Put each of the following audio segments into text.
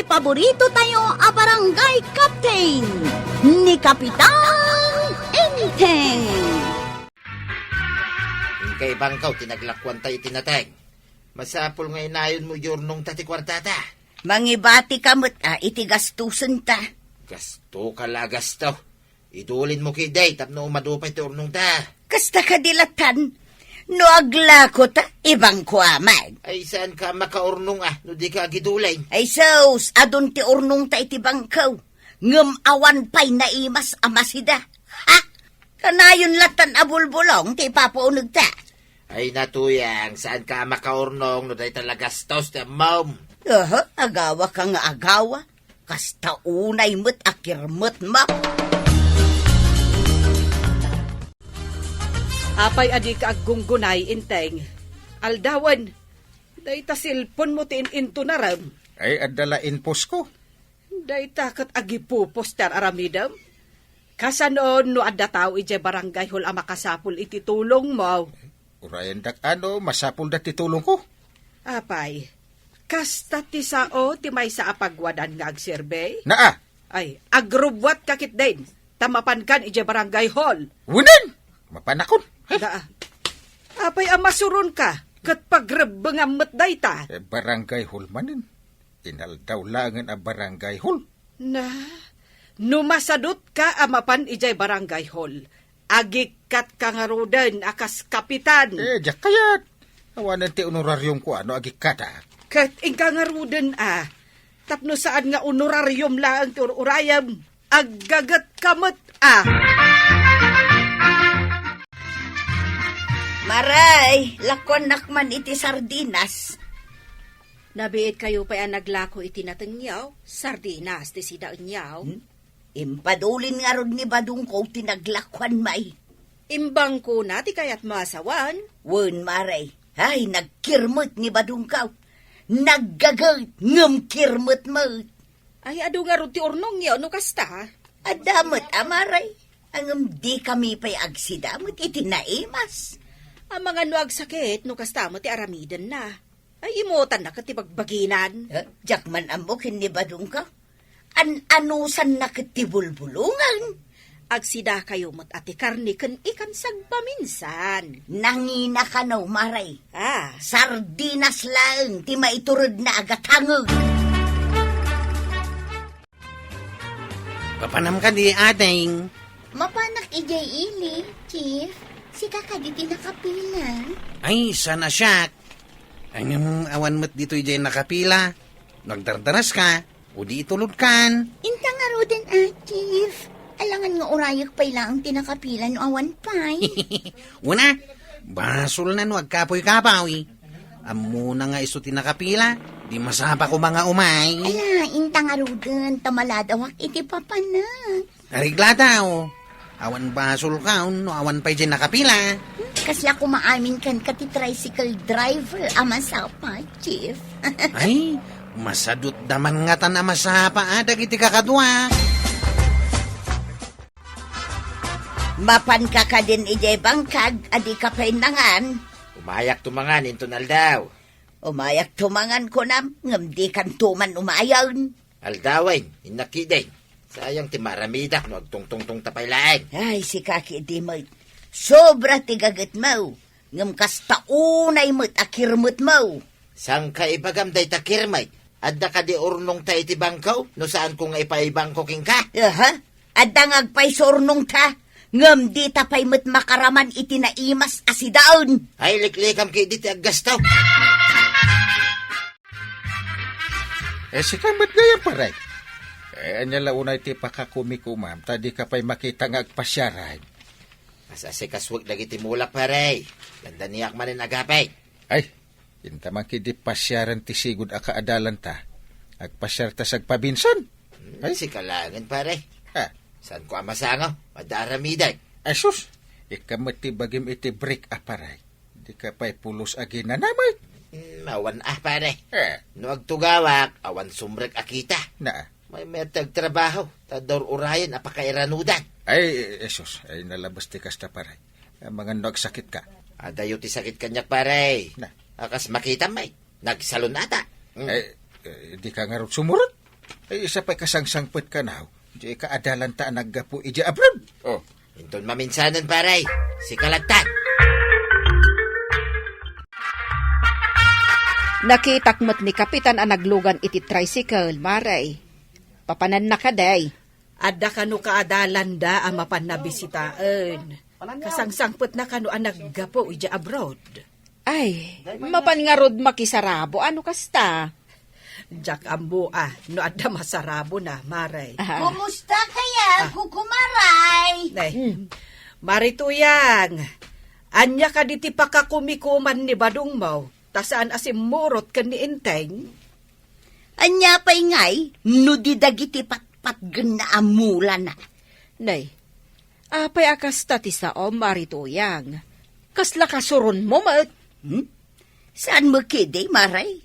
ti paborito tayo a barangay captain ni Kapitan Enteng. Kay bangkaw, tinaglakwan tayo tinateng. Masapol nga inayon mo yornong tati kwartata. Mangibati kamot iti gastusan ta. Gasto ka la gasto. Idulin mo kay day, tapno umadupay ti urnong ta. Kasta kadilatan, no aglako ta, ibang kuamay. Ay saan ka makaurnong no di ka gidulay. Ay sos, adon ti urnong ta iti bangkaw. Ngem awan pay naimas amasida. Ha? Kanayon latan abulbulong ti papaunog ta. Ay natuyang, saan ka makaurnong no day talaga gastos ti mom. Agawa ka nga agawa. Kasta unay mo't akirmot ma. Apay adi ka aggunggunay, Inteng. Aldawan, dayta silpon mo tin into na ram. Ay, adala inpos ko. Dayta kat agipupos tar aramidam. Kasanoon no adda tao ije barangay hol a makasapul iti tulong mo. Urayan dak masapul da titulong ko. Apay, kasta ti sao ti may sa apagwadan nga agserbe? Naa, Ay, agrubwat kakit din. Tamapan kan ije barangay hall. wunan! Mapanakon. Da. Apay amasuron ka, kat pagrebengamot dayta. Barangay hall manin. Inaldaw langan a barangay hall. Na, numasadot ka amapan ijay barangay hall. Agikat kangarudan akas kapitan. Jak kayat. Awanan ti honoraryong ko agikata. Kat inkangarudan tapno saan nga honoraryum lang ti urayam. Aggagat kamot Maray, lakon nakman iti sardinas. Nabiit kayo pa naglako iti natengyaw, sardinas ti sidaenyaw. Impadulin nga rod ni badung ko tinaglakwan may. Imbang ko na ti kayat masawan. Wen maray, ay nagkirmot ni badung kaw. Naggagat ngem kirmot mo. Ay adu nga rod ti urnong yaw no kasta. Adamot amaray, angem di kami pay agsidamot iti naimas. Ang mga nuag sakit no kasta mo ti aramidan na. Ay imutan na katibagbaginan. Jakman amok ni badung kaw. Anusan na katibulbulungan. Agsida kayo mo't ati karni kan ikan sagpaminsan. Nangina ka no, maray. Ah, Sardinas lang, ti maiturod na agatangog. Papanam ka di ating. Mapanak ijay ili, Chief. Si kakaditi nakapila. Ay, sana siya. Ay, awan mo't dito ijay nakapila. Nagdardaras ka, o di itulod kan. Inta nga roden, Chief. Alangan nga urayak pa ilang tinakapila no awan pay. Una, basol na no agkapoy-kapaw. Amuna nga iso tinakapila, di masapa ko mga umay. Ala, inta nga roden, tamaladawak iti papanak. Ariglata o. Awan basol ka, no awan pa dyan nakapila. Kasla kumaamin kan kati tricycle driver, amasapa, Chief. Ay, masadot daman nga tan amasapa, dagiti kakadwa. Mapan ka ka din ijay bangkag, adi ka pa'y nangan. Umayak tumangan, intonal daw. Umayak tumangan ko nam, ngam di kan tuman umayaw. Aldawain, inakiday. Sayang ti maramida, no agtong-tong-tong tapay laeng. Ay, si kaki di mo. Sobra tigagat mo. Ngam kasta unay mo't akirmot mo. Sang ka ipagamday takirmay? Adda ka di urnong tayo ti bangkaw? No saan kung ipaibangkoking ka? Adda ngagpay surnong ta. Ngam di tapay mo't makaraman iti naimas asidaon. Ay, liklikam kay di ti aggastaw. Si kamat gaya paray. Anyala unay ti pakakumikumam, tadi ka pa'y makita nga agpasyaray. Masasikaswag dagiti mulak paray. Ganda niyak manin agapay. Ay, intamang kidi pasyaran ti sigud akaadalan ta. Agpasyar ta sagpabinsan. Ay, si kalangan paray. Ha, Saan ko amasangaw? Madaramiday. ay sus, ikamot ti bagim iti break aparay. Di ka pa'y pulos agi na namay. Awan paray. Eh, No agtugawak, awan sumrek akita. na. May metag trabaho. Tador urayan apakairanudan. Ay, sus, ay nalabas ti kasta paray. Mga nagsakit ka. Adayo ti sakit kanyak paray. Na. Akas makita may. Nagsalon ata. Ay, di ka nga rin sumurot. Ay, isa pa kasangsangpot ka na. Di kaadalan ta naggapo ija abroad. Oh, Inton maminsanan paray, si Kalagtan. Nakitakmat ni Kapitan ang naglugan iti tricycle, maray. Papanan na ka, day. Adda kanu kaadalan da ang mapanabisitaan. Kasangsangpot na kanu ang naggapo ija abroad. Ay, mapan nga rod makisarabo, ano kasta? Jack ambo no adda masarabo na, maray. Kumusta kaya, kukumaray? Nay, marituyang, anya ka diti pakakumikuman ni Badong mo, tasaan asim murot ka ni Inteng? Anya pa'y ngay, no di dagiti patpat na amula na. Nay, apay akas tati sa o marituyang. Kasla kasuron mo, Saan mo kide, maray?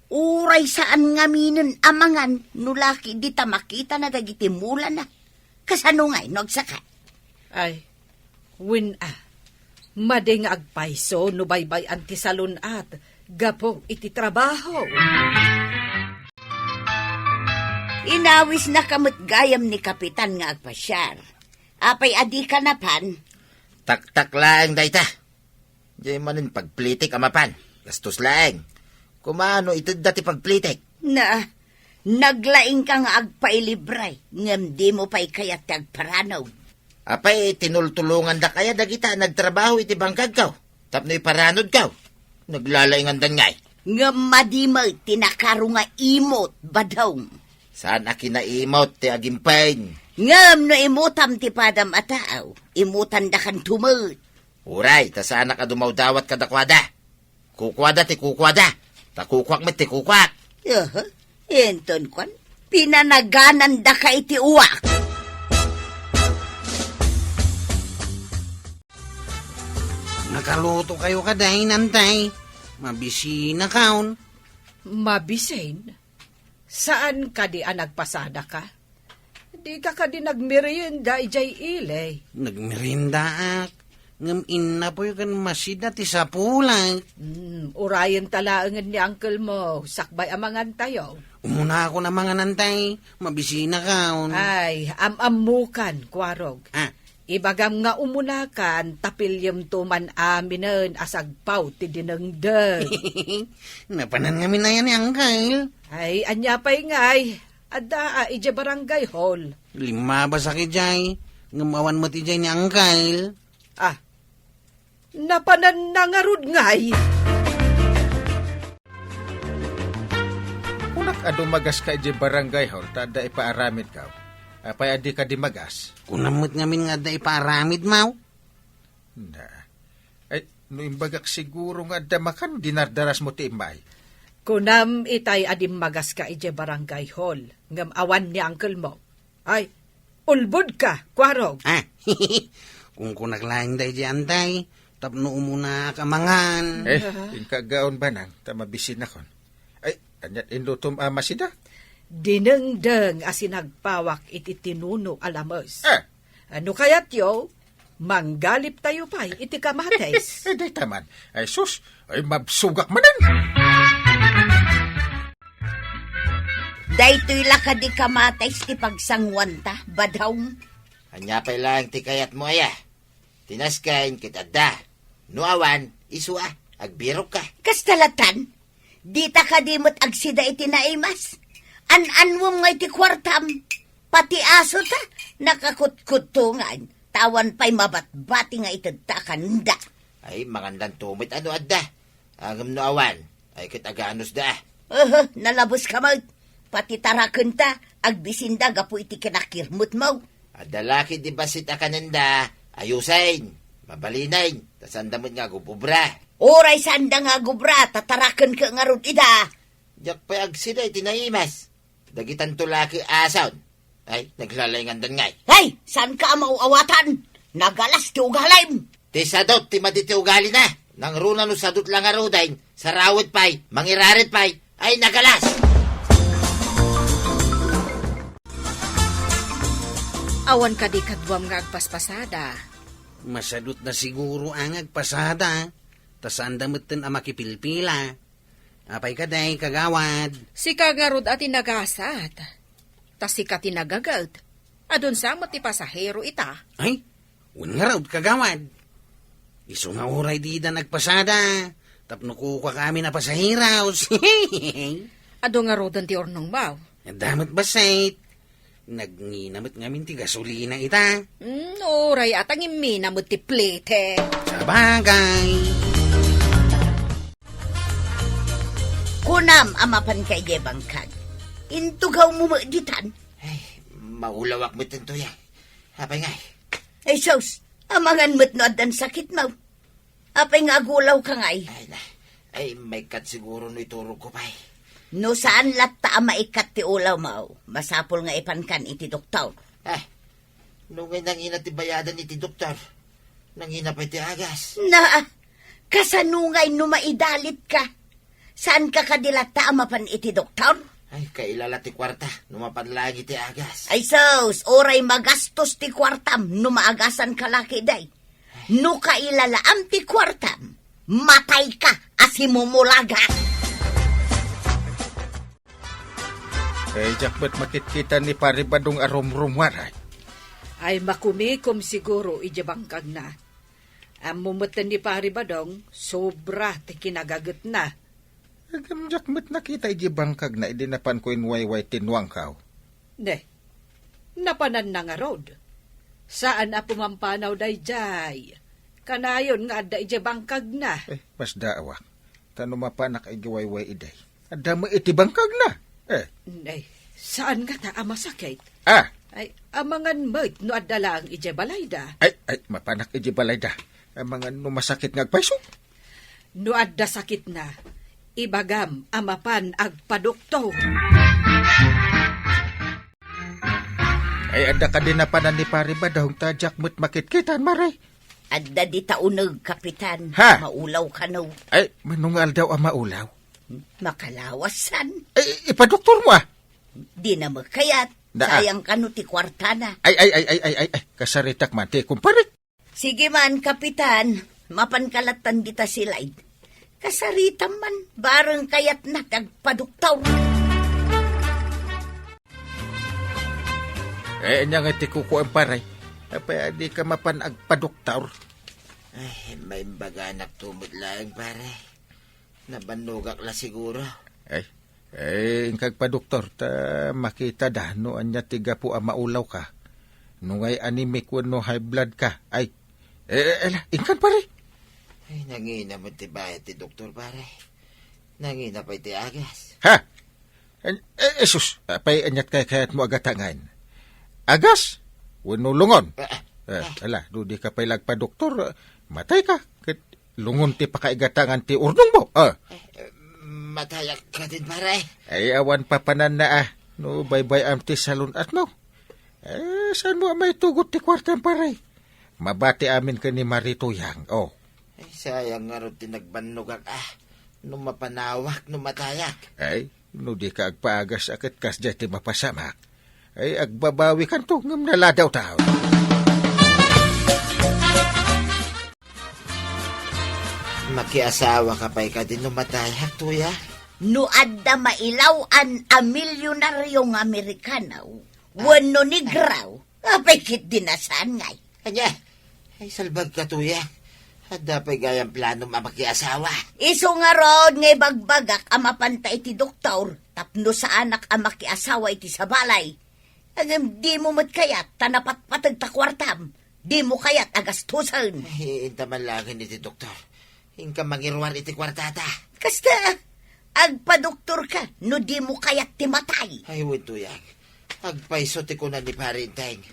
Uray saan nga minin amangan, nulaki di ta makita na dagiti mula na. Kasano ngay, nagsaka? Ay, win mading agpaiso no baybay anti salon at gapo iti trabaho. Inawis na kamot gayam ni Kapitan nga agpasyar. Apay adi ka na pan. Tak-tak laeng dayta. Diyan manin pagplitik amapan. Gastos laeng. Kumano ito dati pagplitik? Na, naglaing ka nga agpailibray. Ngam di mo pa'y kayat agparanaw. Apay, tinultulungan da kaya dagita nagtrabaho iti bangkag kaw. Tapno iparanod kaw. Naglalaingan dan ngay. Ngam madimay tinakaro nga imot badawng. Saan akin na imot ti agimpain? Ngam no imutam ti padam ataaw. Imutan da kan tumot. Uray, ta saan ka dumawdawat kadakwada? Kukwada ti kukwada. Takukwak met ti kukwak. Enton kwan, pinanaganan da ka iti uwak. Nakaluto kayo kaday, nantay. Mabisina kaon. Mabisin? Saan ka di nagpasada ka? Di ka di nagmerienda ijay ilay. Nagmerinda ak. Ngam inna po yung masida ti sa pulang. Urayan talaangan ni uncle mo, sakbay amangan tayo. Umuna ako na mga nantay. Mabisina kaon. Ay, amamukan, kwarog. Ah, Ibagam nga umunakan, tapilyam tuman aminen asagpaw ti dinengdeng. napanan kami na yan ni Uncle. Ay, anya pa'y ngay. Ada, ije barangay hall. 5 ba sa kijay? Ngamawan mo ti jay ni Uncle. Napanan na nga rod ngay. Kunak adumagas ka ija barangay hall, tada ipaaramid ka. Apay adi ka di magas. Kunamot ngamin nga da iparamid, Mau. Na. Ay, no imbagak siguro nga damakan, dinardaras mo ti imay. Kunam itay adim magas ka ije barangay hall. Ngam awan ni uncle mo. Ay, ulbod ka, kwarog. Ah, kung kunaglaing da ije antay, tapno umuna kamangan. Yung kagaon ba nang, tamabisin akon. Ay, anyat inlutom masida. Dinengdeng asinagpawak iti tinuno alamos. Ah, Ano kayat yo? Manggalip tayo pa iti kamates. day taman. Ay, sus, ay mabsugak manan. Daytoy laka di kamatay ti pagsangwanta, badawng. Anya pa'y lang ti kayat mo aya. Tinaskain kitadda. Nuawan, isua, agbirok ka. Kastalatan, dita ka dimot agsida iti naimas. An-an mo nga iti kwartam. Pati aso ta, nakakutkutungan. Tawan pa'y mabatbati nga itagtakan da. Ay, mangandan tumit ano adda. Agam nuawan, ay kitaganos da. Nalabos ka mo. Pati taraken ta, agbisinda gapu iti kinakirmut mo. Adalaki di basit akananda, ayusain, mabalinain, tasandamot nga gububra. Oray sanda nga gubra, tataraken ka nga rut ida. Jak pa'y agsida itinaimas. Dagitan tulaki asaw. Ay, naglalayngan dan ngay. Hey, saan ka mauawatan? Nagalas ti ugalim. Ti sadot, ti maditi ugali na. Nang runa no sadot lang arudain, sarawit pa'y, mangirarit pa'y, ay nagalas. Awan ka di kadwam nga agpaspasada. Masadot na siguro ang agpasada. Tas andamot ang makipilpila. Apay ka day, kagawad. Si kagarod at inagasat. Tas si katinagagad. Adun sa mo ti pasahero ita. Ay, nga raw, kagawad. Iso nga oray di da nagpasada. Tapno ko kami na pasahiraos. Adun nga rodan ti ornong baw. Damat basait. Nagninamit ngamin ti gasolina ita. Oray at ang imina mo ti plete. Sa bagay. Kunam amapan kay Bangkag. Intugaw mo ditan. Ay, maulawak mo ito yan. Apay nga. Ay sos, amangan mo't no adan sakit mo. Apay nga gulaw ka ngay. Ay, may kat siguro no ituro ko pa. No saan latta maikat ti ulaw mo. Masapol nga ipankan iti doktor. Nung ngay nangina ti bayadan iti doktor. Nangina pa iti agas. Na, kasanungay no maidalit ka. Saan ka kadilata amapan iti doktor? Ay, kailala ti kwarta. Numapan lang iti agas. Ay sos, oray magastos ti kwartam no maagasan ka laki day. No kailalaam ti kwartam, matay ka asimumulaga. Eh, Jack, ba't makitkita ni pare badong arom-rumwaray? Ay makumikom siguro ijabangkag na. Ang mumutan ni pari badong, sobra ti kinagagat na. Agam, Jack, ba't nakita ijibangkag na idinapan ko inwayway tinwang kaw? Ne, napanan na nga road. Saan na pumampanaw day jay? Kanayon nga da ijabangkag na. Mas daawa. Tano mapanak igiwayway iday. Ada mo itibangkag na. Ne, saan nga ta masakit? Ay, amangan mo't no adala ang ijabalay da. Ay, mapanak ijibalay da. Ang mga numasakit ngagpaiso. No adda sakit na. Ibagam amapan agpadukto. Ay, ada ka din na panan ni pare ba dahong tajak mo't makitkitan, maray? Adda di taunag, kapitan. Ha? Maulaw ka no. Ay, manungal daw ang maulaw. Makalawasan. Ay, ipadoktor mo Di na magkayat. Sayang ka no ti kwartana. Ay, kasaritak man, te, kumparit. Sige man, kapitan. Mapankalatan dita si Laid. Kasaritam man, bareng kayat na tagpaduktaw. Nya nga ti kuko ang paray. Apay, di ka mapan agpadoktor. Ay, may baganak tumod lang, pare. Nabanugak la siguro. Ingkag pa doktor, ta makita da, no anya tiga po ang maulaw ka. Nungay anemic no high blood ka. Ay, ingkan pare. Ay, nangina mo ti bayat ti doktor, pare. Nangina pa iti agas. Ha? Sus, apay anyat kayat mo agatangan. Agas? Wano lungon? Di ka pa'y lagpa doktor, matay ka. Lungon ti pakaigatangan ti urnong mo. Matayak ka din, pare. Ay, awan papanan na no baybay am ti salon at mo. Saan mo may tugot ti kwartang pare? Mabati amin ka ni Marito Yang, Ay, sayang nga rin tinagbanugak, nung mapanawak, nung matayak. Ay, no di ka agpaagas akit kas ti mapasamak. Ay, agbabawi kan to, ngam naladaw tao. Makiasawa ka pa'y ka din nung matayak, tuya. No adda mailawan a milyonaryong Amerikanaw. Wano nigraw. Apay kit dinasan ngay. Kanya, ay salbag ka, tuya. At dapat gayang plano mamakiasawa. Iso nga rod ngay bagbagak amapanta iti doktor. Tapno sa anak amakiasawa iti sa balay. Agam di mo matkayat tanapat patagtakwartam. Di mo kayat agastusan. Ay, intaman lang iti doktor. Ingka mangirwar iti kwartata. Kasta, agpa-doktor ka, no di mo kayat timatay. Ay, wintuyag. Agpaisote ko na ni Parinteng.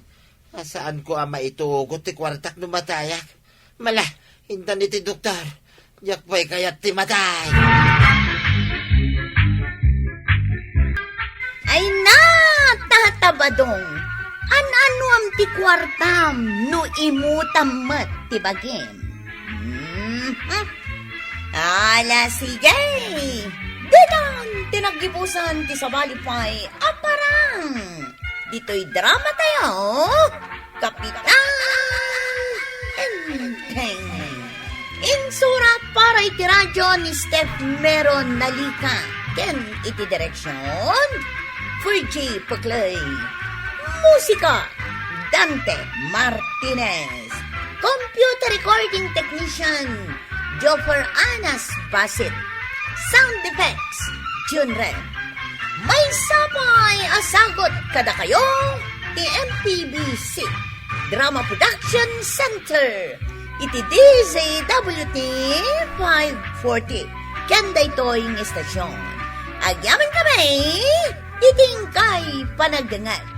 Saan ko ama itugot ti kwartak no matayak? Mala, hintan iti doktor. Yak pa'y kayat timatay. Ay na, tatabadong. An-ano am ti kwartam, no imutam mat ti bagim. Ala sige. Dinan, tinaggipusan ti sabalipay, aparang. Dito'y drama tayo. Kapitan. Insurat para iti radyo ni Steph Meron Nalika. Ken iti direksyon, Fergie Paclay. Musika, Dante Martinez. Computer recording technician, Joffer Anas Basit. Sound effects, June Red. May sapay asagot kada kayo, TMPBC Drama Production Center. Iti DZWT 540. Kanda ito yung estasyon. Agyaman kami, iting kay panagdangan.